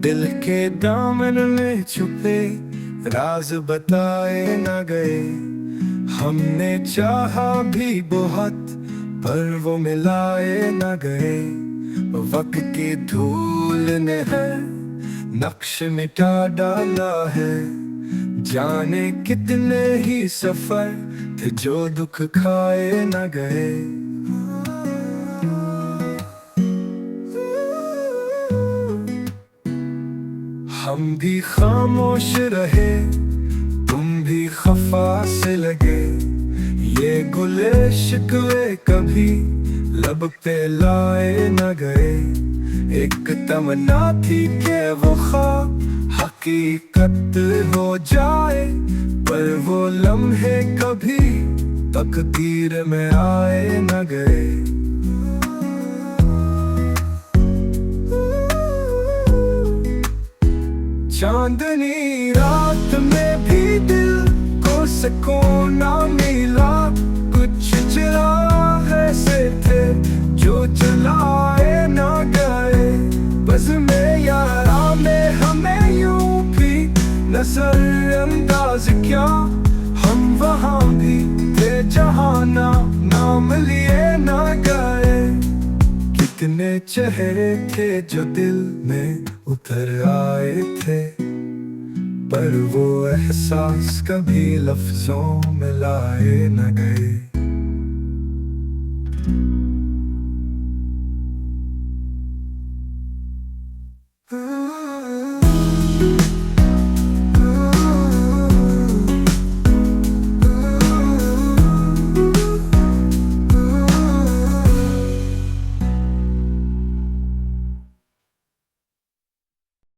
दिल के दामन में छुपे राज बताए न गए। हमने चाहा भी बहुत पर वो मिलाए न गए। वक्त की धूल ने है नक्श मिटा डाला है। जाने कितने ही सफर थे जो दुख खाए न गए। हम भी खामोश रहे, तुम भी खफा से लगे। ये गुले शिकवे कभी लब पे लाए न गए। एक तमन्ना थी कि वो ख्वाब हकीकत हो जाए, पर वो लम्हे कभी तकदीर में आए न गए। चांदनी रात में भी दिल को सुकून ना मिला। कुछ चिराग ऐसे थे जो जलाए ना गए। बस में यारा में हमें यूं भी नजरअंदाज क्या। हम वहाँ भी थे जहाँ नाम लिए ना गए। कितने चेहरे थे जो दिल में उतर आए थे, पर वो एहसास कभी लफ्जों में लाए न गए।